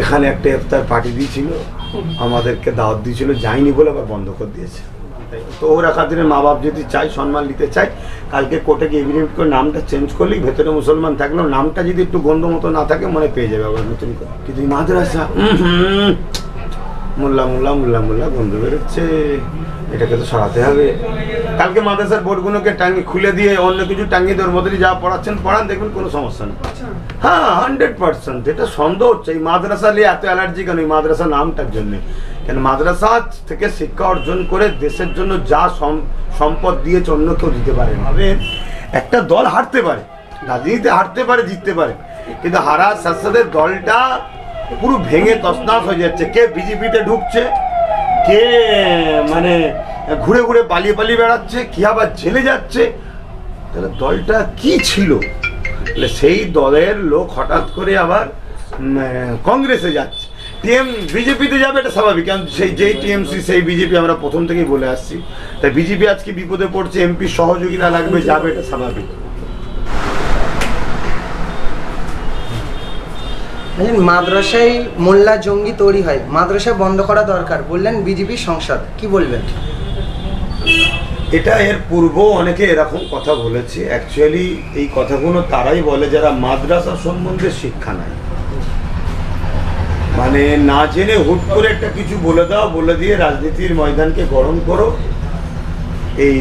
এখানে একটা ইফতার পার্টি দিয়েছিল, আমাদেরকে দাওয়াত দিয়েছিল, যাইনি বলে আবার বন্ধ করে দিয়েছে। তো ওরা খাতিরে মা বাপ যদি চাই, সম্মান নিতে চাই, কালকে কোর্টে গিয়ে এভিডেন্ট করে নামটা চেঞ্জ করলেই ভেতরে মুসলমান থাকলেও নামটা যদি একটু গন্ধ মতো না থাকে মনে পেয়ে যাবে আবার নতুন করে। কিন্তু মাদ্রাসা মোল্লা মোল্লা মোল্লা মোল্লা গন্ধ বেরোচ্ছে, এটাকে তো সরাতে হবে। কালকে মাদ্রাসার বোর্ডগুলোকে টাঙ্গি খুলে দিয়ে অন্য কিছু টাঙ্গিয়ে দেওয়ার মধ্যে যা পড়াচ্ছেন পড়ান, দেখবেন কোনো সমস্যা নেই। হ্যাঁ 100%। এটা সন্দেহ হচ্ছে এই মাদ্রাসা নিয়ে এত অ্যালার্জি কেন, এই মাদ্রাসা নামটার জন্যে। কেন মাদ্রাসা থেকে শিক্ষা অর্জন করে দেশের জন্য যা সম্পদ দিয়েছে অন্য কেউ দিতে পারে না। একটা দল হারতে পারে, রাজনীতিতে হারতে পারে, জিততে পারে, কিন্তু হারার সাথে সাথে দলটা পুরো ভেঙে তছনছ হয়ে যাচ্ছে। কে বিজেপিতে ঢুকছে, কে মানে ঘুরে ঘুরে পালিয়ে পালিয়ে বেড়াচ্ছে, কে আবার জেলে যাচ্ছে। তাহলে দলটা কি ছিল? তাহলে সেই দলের লোক হঠাৎ করে আবার কংগ্রেসে যাচ্ছে, বিজেপিতে যাবে, এটা স্বাভাবিক। কারণ সেই যেই টিএমসি সেই বিজেপি, আমরা প্রথম থেকেই বলে আসছি। তাই বিজেপি আজকে বিপদে পড়ছে, এমপি সহযোগিতা লাগবে, যাবে, এটা স্বাভাবিক। মাদ্রাসায় মোল্লা জঙ্গি তৈরি হয়, মাদ্রাসা বন্ধ করা দরকার বললেন বিজেপি সংসদ, কি বলবেন? এটা এর পূর্বেও অনেকে এরকম কথা বলেছে। অ্যাকচুয়ালি এই কথাগুলো তারাই বলে যারা মাদ্রাসা সম্বন্ধে শিক্ষা নাই। মানে না জেনে হুট করে একটা কিছু বলে দাও, বলে দিয়ে রাজনীতির ময়দানকে গরম করো, এই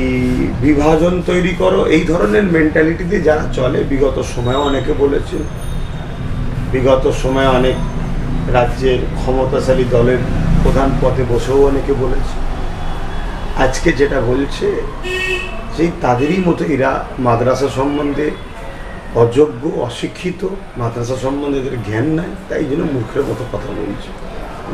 বিভাজন তৈরি করো, এই ধরনের মেন্টালিটিতে যারা চলে। বিগত সময়েও অনেকে বলেছে, বিগত সময়ে অনেক রাজ্যের ক্ষমতাশালী দলের প্রধান পদে বসেও অনেকে বলেছে। আজকে যেটা বলছে সেই তাদেরই মতো এরা মাদ্রাসা সম্বন্ধে অযোগ্য, অশিক্ষিত, মাদ্রাসা সম্বন্ধে এদের জ্ঞান নাই, তাই জন্য মুখের মতো কথা বলছে।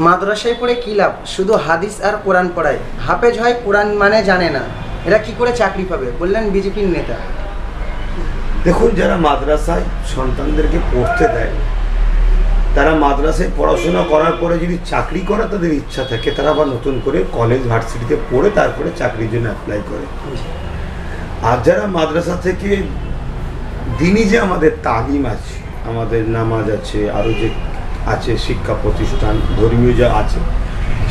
মাদ্রাসায় পড়ে কি লাভ? শুধু হাদিস আর কোরআন পড়ায়, হাফেজ হয় কোরআন মানে জানে না, এরা কি করে চাকরি পাবে বললেন বিজেপির নেতা। দেখুন, যারা মাদ্রাসায় সন্তানদেরকে পড়তে দেয়, তারা মাদ্রাসায় পড়াশোনা করার পরে যদি চাকরি করা তাদের ইচ্ছা থাকে, তারা আবার নতুন করে কলেজ ভার্সিটিতে পড়ে তারপরে চাকরির জন্য অ্যাপ্লাই করে। আর যারা মাদ্রাসা থেকে দিনই যে আমাদের তালিম আছে, আমাদের নামাজ আছে, আরও যে আছে শিক্ষা প্রতিষ্ঠান, ধর্মীয় যা আছে,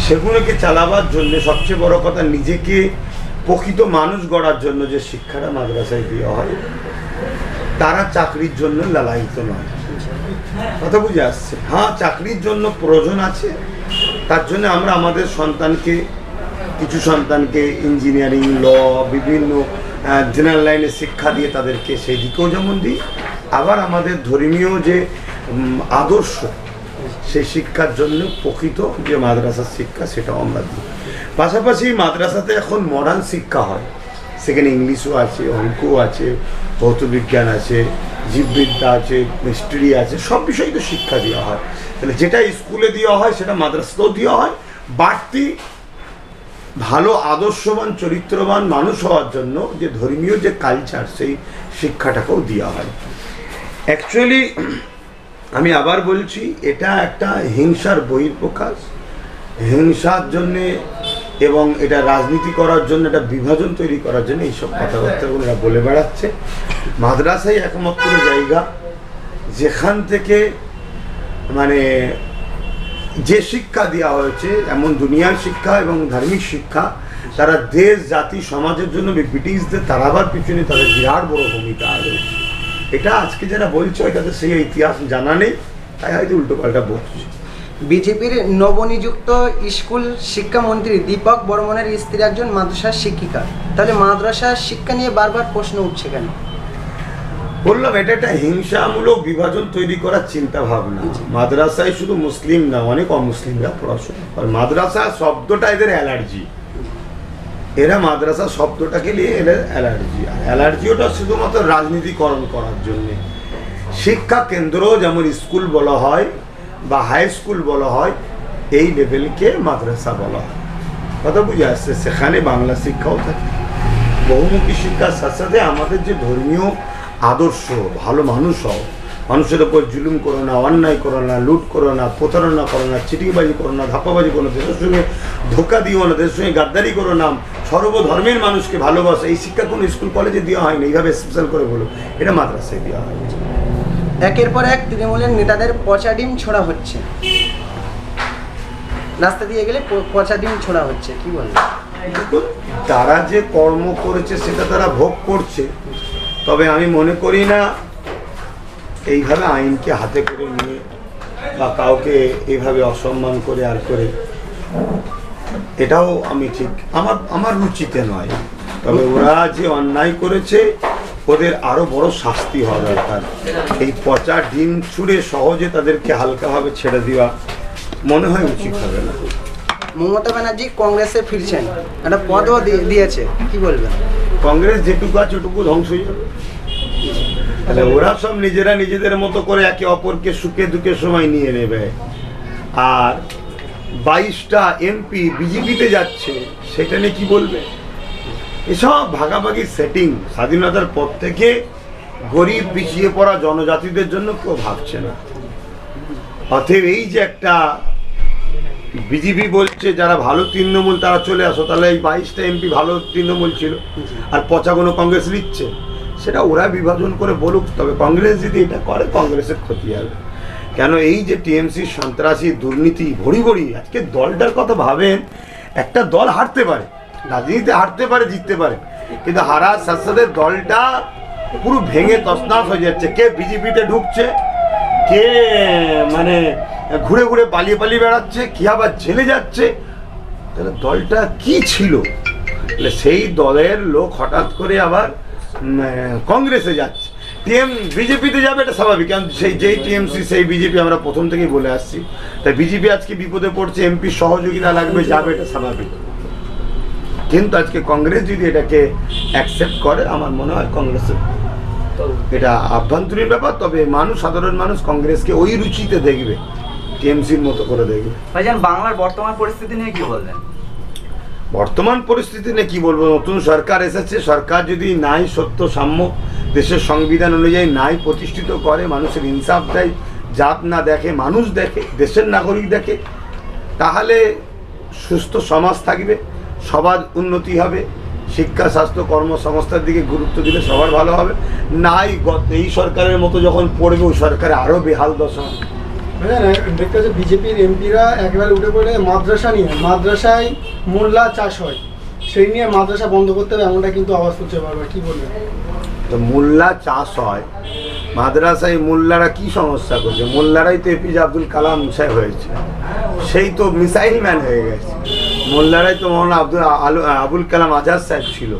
সেগুলোকে চালাবার জন্য সবচেয়ে বড় কথা নিজেকে প্রকৃত মানুষ গড়ার জন্য যে শিক্ষাটা মাদ্রাসায় দেওয়া হয়, তারা চাকরির জন্য লালায়িত নয়। কথা বুঝে আসছে? হ্যাঁ, চাকরির জন্য প্রয়োজন আছে, তার জন্য আমরা আমাদের সন্তানকে, কিছু সন্তানকে ইঞ্জিনিয়ারিং, ল, বিভিন্ন জেনারেল লাইনে শিক্ষা দিয়ে তাদেরকে সেই দিকেও যেমন দিই, আবার আমাদের ধর্মীয় যে আদর্শ সেই শিক্ষার জন্য প্রকৃত যে মাদ্রাসার শিক্ষা সেটাও আমরা দিই। পাশাপাশি মাদ্রাসাতে এখন মডার্ন শিক্ষা হয়, সেখানে ইংলিশও আছে, অঙ্কও আছে, ভৌতবিজ্ঞান আছে, জীববিদ্যা আছে, হিস্ট্রি আছে, সব বিষয়ে তো শিক্ষা দেওয়া হয়। তাহলে যেটা স্কুলে দেওয়া হয় সেটা মাদ্রাসাতেও দেওয়া হয়। বাড়তি ভালো আদর্শবান চরিত্রবান মানুষ হওয়ার জন্য যে ধর্মীয় যে কালচার, সেই শিক্ষাটাকেও দেওয়া হয়। অ্যাকচুয়ালি আমি আবার বলছি, এটা একটা হিংসার বহিঃপ্রকাশ। হিংসার জন্যে এবং এটা রাজনীতি করার জন্য, এটা বিভাজন তৈরি করার জন্য এইসব কথাবার্তাগুলো এরা বলে বেড়াচ্ছে। মাদ্রাসাই একমাত্র জায়গা যেখান থেকে মানে যে শিক্ষা দেওয়া হয়েছে, এমন দুনিয়ার শিক্ষা এবং ধার্মিক শিক্ষা, তারা দেশ, জাতি, সমাজের জন্য ব্রিটিশদের তাড়াবার পিছনে তাদের বিরাট বড় ভূমিকা রয়েছে। এটা আজকে যারা বলছে তাদের সেই ইতিহাস জানা নেই, তাই হয়তো উল্টোপাল্টা বলছে। বিজেপির নবনিযুক্ত স্কুল শিক্ষামন্ত্রী দীপক বর্মনের স্ত্রী একজন মাদ্রাসার শিক্ষিকা, তাহলে মাদ্রাসার শিক্ষা নিয়ে বারবার প্রশ্ন উঠছে কেন? বললাম, এটা একটা হিংসামূলক বিভাজন তৈরি করার চিন্তা ভাবনা। মাদ্রাসায় শুধু মুসলিম না, অনেক অমুসলিমরা পড়াশোনা করে। মাদ্রাসা শব্দটা এদের অ্যালার্জি, এরা মাদ্রাসা শব্দটাকে নিয়ে এদের অ্যালার্জি। আর অ্যালার্জিওটা শুধুমাত্র রাজনীতিকরণ করার জন্যে। শিক্ষা কেন্দ্র যেমন স্কুল বলা হয় বা হাই স্কুল বলা হয়, এই লেভেলকে মাদ্রাসা বলা হয়। কথা বুঝে আসছে? সেখানে বাংলা শিক্ষাও থাকে, বহুমুখী শিক্ষার সাথে সাথে আমাদের যে ধর্মীয় আদর্শ, ভালো মানুষ হও, মানুষের ওপর জুলুম করো না, অন্যায় করো না, লুট করো না, প্রতারণা করো না, চিটিংবাজি করো না, ধাপ্পাবাজি করো না, দেশের সঙ্গে ধোকা দিও না, দেশের সঙ্গে গাদ্দারি করো না, সর্বধর্মের মানুষকে ভালোবাসো, এই শিক্ষা কোনো স্কুল কলেজে দেওয়া হয়নি। এইভাবে স্পেশাল করে বলো, এটা মাদ্রাসায় দেওয়া হয়। একের পর এক তৃণমূলের নেতাদের পচা ডিম ছোড়া হচ্ছে, রাস্তা দিয়ে গেলে পচা ডিম ছোড়া হচ্ছে, কি বলবেন? দেখুন, তারা যে কর্ম করেছে সেটা তারা ভোগ করছে, তবে আমি মনে করি না এইভাবে আইনকে হাতে করে নিয়ে বা কাউকে এইভাবে অসম্মান করে আর করে, এটাও আমি ঠিক আমার রুচিতে নয়। তবে ওরা যে অন্যায় করেছে ওদের আরো বড় শাস্তি হওয়া দরকার। এই পচা ডিম ছুঁড়ে সহজে তাদেরকে হালকাভাবে ছেড়ে দেওয়া মনে হয় উচিত হবে না। মমতা ব্যানার্জি কংগ্রেসে ফিরছেন, একটা পদও দিয়েছে, কি বলবেন? কংগ্রেস যেটুকু আছে ওটুকু ধ্বংস হয়ে যাবে। তাহলে ওরা সব নিজেরা নিজেদের মতো করে একে অপরকে সুখে দুঃখে সময় নিয়ে নেবে। আর 22টা এমপি বিজেপিতে যাচ্ছে, সেটা নিয়ে কি বলবে? এসব ভাগাভাগি সেটিং স্বাধীনতার পর থেকে গরিব পিছিয়ে পড়া জনজাতিদের জন্য কেউ ভাবছে না। অতএব এই যে একটা বিজেপি বলছে যারা ভালো তৃণমূল তারা চলে আসো, তাহলে এই 22টা এমপি ভালো তৃণমূল ছিল আর পচাগুলো কংগ্রেস নিচ্ছে, সেটা ওরা বিভাজন করে বলুক। তবে কংগ্রেস যদি এটা করে কংগ্রেসের ক্ষতি হবে। কেন এই যে টিএমসি সন্ত্রাসী দুর্নীতি ভরি ভরি, আজকে দলটার কথা ভাবেন, একটা দল হারতে পারে, রাজনীতিতে হারতে পারে, জিততে পারে, কিন্তু হারার সাথে সাথে দলটা পুরো ভেঙে তছনছ হয়ে যাচ্ছে। কে বিজেপিতে ঢুকছে, কে মানে ঘুরে ঘুরে পালিয়ে পালিয়ে বেড়াচ্ছে, কি আবার জেলে যাচ্ছে। তাহলে দলটা কি ছিল? সেই দলের লোক হঠাৎ করে আবার কংগ্রেসে যাচ্ছে, বিজেপিতে যাবে, এটা স্বাভাবিক। কারণ যেই টিএমসি সেই বিজেপি, আমরা প্রথম থেকেই বলে আসছি। তাই বিজেপি আজকে বিপদে পড়ছে, এমপি সহযোগিতা লাগবে, যাবে, এটা স্বাভাবিক। কিন্তু আজকে কংগ্রেস যদি এটাকে অ্যাকসেপ্ট করে, আমার মনে হয় কংগ্রেসের এটা আভ্যন্তরীণ ব্যাপার। তবে মানুষ, সাধারণ মানুষ কংগ্রেসকে ওই রুচিতে দেখবে, টিএমসির মতো করে দেখবে। ভাইজান, বাংলার বর্তমান পরিস্থিতি নিয়ে কি বললেন? বর্তমান পরিস্থিতি নিয়ে কি বলবো? নতুন সরকার এসেছে, সরকার যদি নাই সত্য সাম্য দেশের সংবিধান অনুযায়ী নাই প্রতিষ্ঠিত করে, মানুষের ইনসাফ দেয়, জাত না দেখে, মানুষ দেখে, দেশের নাগরিক দেখে, তাহলে সুস্থ সমাজ থাকবে, সবার উন্নতি হবে, শিক্ষা, স্বাস্থ্য, কর্মসংস্থার দিকে গুরুত্ব দিলে সবার ভালো হবে। নাই এই সরকারের মতো যখন পড়বে, ওই সরকারে আরও বেহাল দশা। দেখতে হচ্ছে বিজেপির এমপিরা একেবারে উঠে পড়ে মাদ্রাসা নিয়ে, মাদ্রাসায় মোল্লা চাষ হয়, সেই নিয়ে মাদ্রাসা বন্ধ করতে হবে, এমনটা কিন্তু আওয়াজ করছে বারবার, কি বলবেন? তো মোল্লা চাষ হয়, মাদ্রাসায় মোল্লারা কি সমস্যা করছে? মোল্লারাই তো এপিজে আব্দুল কালাম সাহেব হয়েছে, সেই তো মিসাইল ম্যান হয়ে গেছে। মোল্লারাই তো মৌলানা আবুল কালাম আজাদ সাহেব ছিল।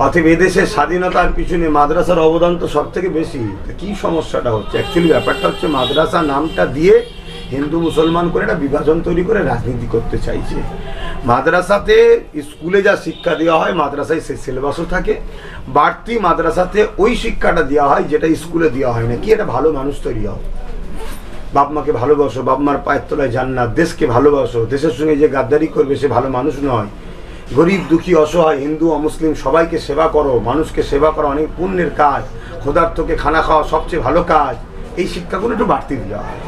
অতএব এদেশের স্বাধীনতার পিছনে মাদ্রাসার অবদান তো সব থেকে বেশি। কি সমস্যাটা হচ্ছে? অ্যাকচুয়ালি ব্যাপারটা হচ্ছে মাদ্রাসা নামটা দিয়ে হিন্দু মুসলমান করে একটা বিভাজন তৈরি করে রাজনীতি করতে চাইছে। মাদ্রাসাতে স্কুলে যা শিক্ষা দেওয়া হয়, মাদ্রাসায় সেই সিলেবাসও থাকে, বাড়তি মাদ্রাসাতে ওই শিক্ষাটা দেওয়া হয় যেটা স্কুলে দেওয়া হয় না। কি একটা ভালো মানুষ তৈরি হয়, বাপ মাকে ভালোবাসো, বাপ মার পায়ের তলায় জান্নাত, দেশকে ভালোবাসো, দেশের সঙ্গে যে গাদ্দারি করবে সে ভালো মানুষ নয়। গরিব দুঃখী অসহায় হিন্দু অমুসলিম সবাইকে সেবা করো, মানুষকে সেবা করা অনেক পুণ্যের কাজ, ক্ষুধার্তকে খানা খাওয়া সবচেয়ে ভালো কাজ। এই শিক্ষাগুলো একটু বাড়তি দেওয়া হয়।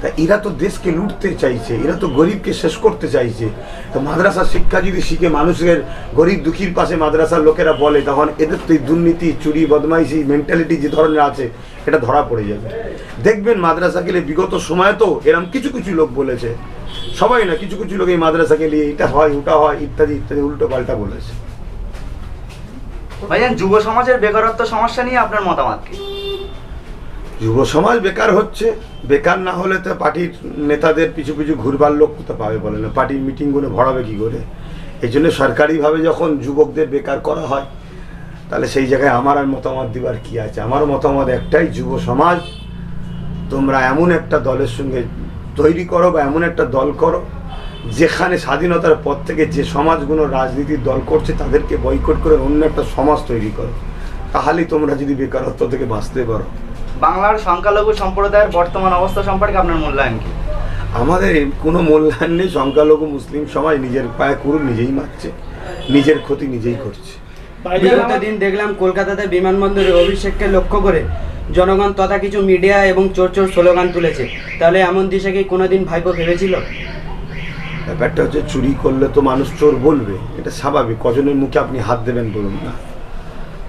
তা এরা তো দেশকে লুটতে চাইছে, এরা তো গরিবকে শেষ করতে চাইছে। তো মাদ্রাসার শিক্ষা যদি শিখে মানুষের গরিব দুঃখীর পাশে মাদ্রাসার লোকেরা বলে, তখন এদের তো এই দুর্নীতি, চুরি, বদমাইশি মেন্টালিটি যে ধরনের আছে এটা ধরা পড়ে যাবে। দেখবেন মাদ্রাসা গেলে বিগত সময়ে তো এরকম কিছু কিছু লোক বলেছে, সবাই না, কিছু কিছু লোক এই মাদ্রাসা গেলে এটা হয় ওটা হয় ইত্যাদি ইত্যাদি উল্টো পাল্টা বলেছে। ভাইজান, যুব সমাজের বেকারত্ব সমস্যা নিয়ে আপনার মতামত কি? যুব সমাজ বেকার হচ্ছে, বেকার না হলে তো পার্টির নেতাদের পিছু পিছু ঘুরবার লোক তো পাবে বলে না, পার্টির মিটিংগুলো ভরাবে কী করে? এই জন্য সরকারিভাবে যখন যুবকদের বেকার করা হয়, তাহলে সেই জায়গায় আমার আর মতামত দিবার কি আছে? আমার মতামত একটাই, যুব সমাজ তোমরা এমন একটা দলের সঙ্গে তৈরি করো বা এমন একটা দল করো যেখানে স্বাধীনতার পর থেকে যে সমাজগুলো রাজনীতির দল করছে তাদেরকে বয়কট করে অন্য একটা সমাজ তৈরি করো, তাহলেই তোমরা যদি বেকারত্ব থেকে বাঁচতে পারো। বাংলার সংখ্যালঘু সম্প্রদায়ের বর্তমান অবস্থা সম্পর্কে আপনার মূল্যায়ন কি? আমাদের কোনো মূল্যায়ন নেই। সংখ্যালঘু মুসলিম সমাজ নিজের পায়ে কুড়ুল নিজেই মারছে, নিজের ক্ষতি নিজেই করছে। বিগত দিন দেখলাম কলকাতাতে বিমানবন্দরে অভিষেককে লক্ষ্য করে জনগণ তথা কিছু মিডিয়া এবং চোর চোর স্লোগান তুলেছে। তাহলে এমন দিশে কি কোনোদিন ভাইপো ভেবেছিল? ব্যাপারটা হচ্ছে, চুরি করলে তো মানুষ চোর বলবে, এটা স্বাভাবিক। কজনের মুখে আপনি হাত দেবেন বলুন না?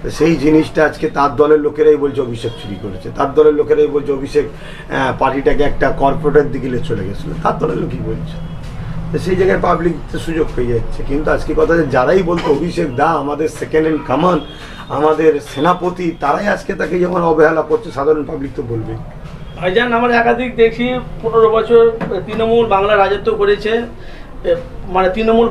তো সেই জিনিসটা আজকে তার দলের লোকেরাই বলছে অভিষেক চুরি করেছে, তার দলের লোকেরাই বলছে অভিষেক পার্টিটাকে একটা কর্পোরেটের দিকে চলে গেছিলো, তার দলের লোকই বলছে। তো সেই জায়গায় পাবলিক সুযোগ পেয়ে যাচ্ছে। কিন্তু আজকে কথা যে যারাই বলতো অভিষেক দা আমাদের সেকেন্ড ইন কমান্ড, আমাদের সেনাপতি, তারাই আজকে তাকে যেমন অবহেলা করছে, সাধারণ পাবলিক তো বলবে। ভাইজান আমার একাধিক দেখি 15 বছর তৃণমূল বাংলা রাজত্ব করেছে, মানে তৃণমূল